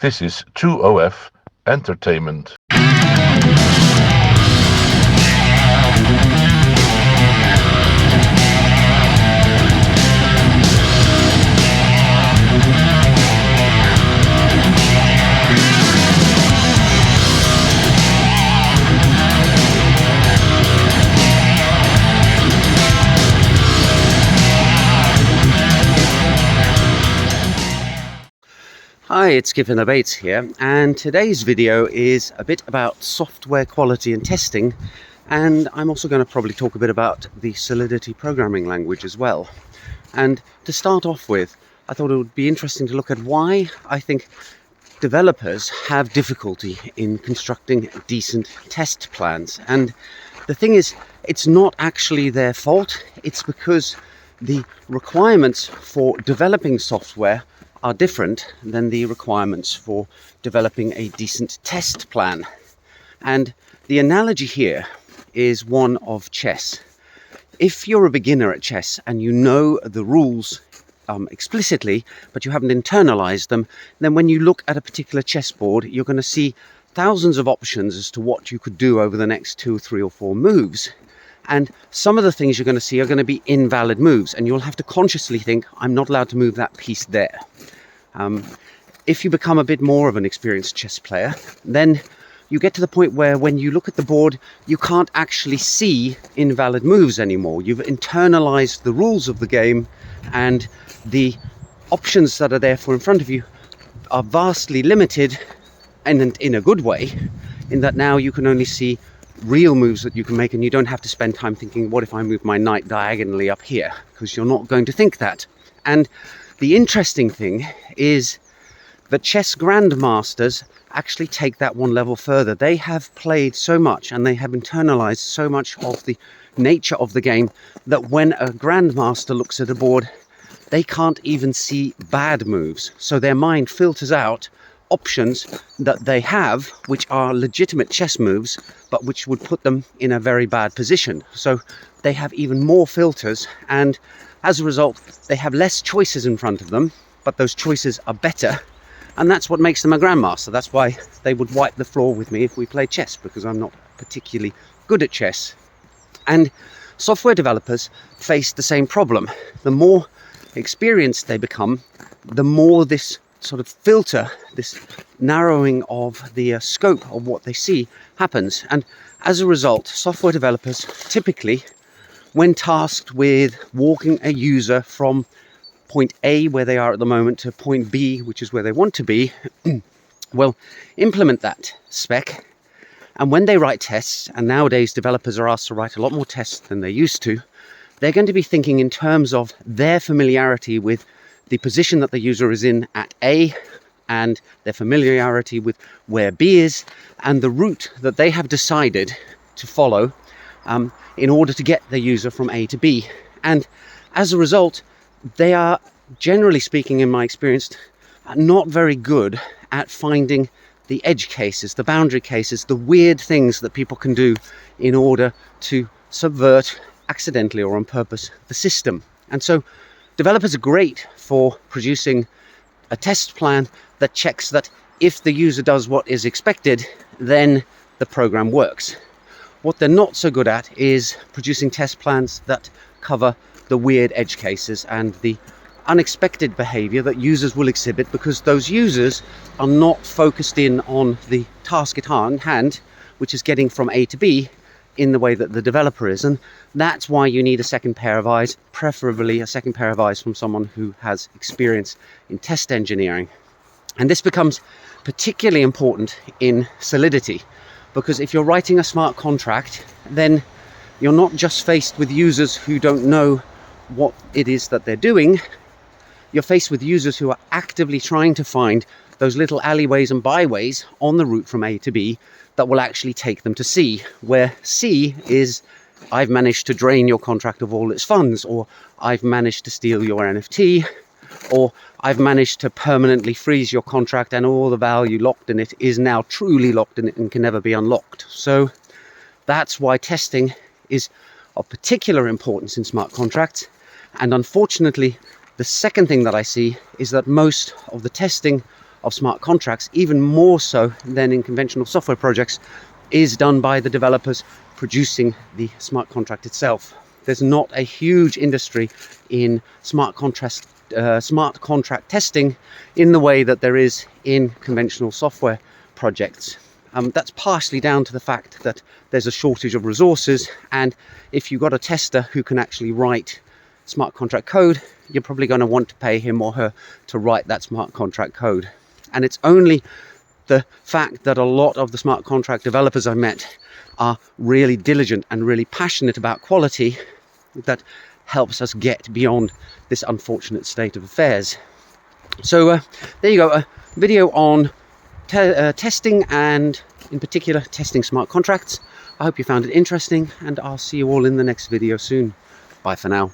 This is 2OF Entertainment. Hi, it's Given the Bates here, and today's video is a bit about software quality and testing, and I'm also going to probably talk a bit about the Solidity programming language as well. And to start off with, I thought it would be interesting to look at why I think developers have difficulty in constructing decent test plans. And the thing is, it's not actually their fault, it's because the requirements for developing software are different than the requirements for developing a decent test plan. And the analogy here is one of chess. If you're a beginner at chess and you know the rules explicitly, but you haven't internalized them, then when you look at a particular chessboard, you're going to see thousands of options as to what you could do over the next 2, 3, or 4 moves. And some of the things you're going to see are going to be invalid moves, and you'll have to consciously think, I'm not allowed to move that piece there. If you become a bit more of an experienced chess player, then you get to the point where when you look at the board, you can't actually see invalid moves anymore. You've internalized the rules of the game, and the options that are there for in front of you are vastly limited, and in a good way, in that now you can only see real moves that you can make, and you don't have to spend time thinking, what if I move my knight diagonally up here? Because you're not going to think that. And the interesting thing is that chess grandmasters actually take that one level further. They have played so much and they have internalized so much of the nature of the game that when a grandmaster looks at a board, they can't even see bad moves. So their mind filters out options that they have, which are legitimate chess moves, but which would put them in a very bad position. So they have even more filters, and as a result, they have less choices in front of them, but those choices are better. And that's what makes them a grandmaster. That's why they would wipe the floor with me if we played chess, because I'm not particularly good at chess. And software developers face the same problem. The more experienced they become, the more this sort of filter, this narrowing of the scope of what they see happens. And as a result, software developers typically, when tasked with walking a user from point A, where they are at the moment, to point B, which is where they want to be, will implement that spec. And when they write tests, and nowadays developers are asked to write a lot more tests than they used to, they're going to be thinking in terms of their familiarity with the position that the user is in at A, and their familiarity with where B is, and the route that they have decided to follow in order to get the user from A to B. And as a result, they are, generally speaking, in my experience, not very good at finding the edge cases, the boundary cases, the weird things that people can do in order to subvert, accidentally or on purpose, the system. And so developers are great for producing a test plan that checks that if the user does what is expected, then the program works. What they're not so good at is producing test plans that cover the weird edge cases and the unexpected behavior that users will exhibit, because those users are not focused in on the task at hand, which is getting from A to B, in the way that the developer is. And that's why you need a second pair of eyes, preferably a second pair of eyes from someone who has experience in test engineering. And this becomes particularly important in Solidity, because if you're writing a smart contract, then you're not just faced with users who don't know what it is that they're doing. You're faced with users who are actively trying to find those little alleyways and byways on the route from A to B that will actually take them to C, where C is, I've managed to drain your contract of all its funds, or I've managed to steal your NFT, or I've managed to permanently freeze your contract and all the value locked in it is now truly locked in it and can never be unlocked. So that's why testing is of particular importance in smart contracts. And unfortunately, the second thing that I see is that most of the testing of smart contracts, even more so than in conventional software projects, is done by the developers producing the smart contract itself. There's not a huge industry in smart contract testing in the way that there is in conventional software projects. That's partially down to the fact that there's a shortage of resources, and if you've got a tester who can actually write smart contract code, you're probably going to want to pay him or her to write that smart contract code. And it's only the fact that a lot of the smart contract developers I met are really diligent and really passionate about quality that helps us get beyond this unfortunate state of affairs. So there you go, a video on testing, and in particular testing smart contracts. I hope you found it interesting, and I'll see you all in the next video soon. Bye for now.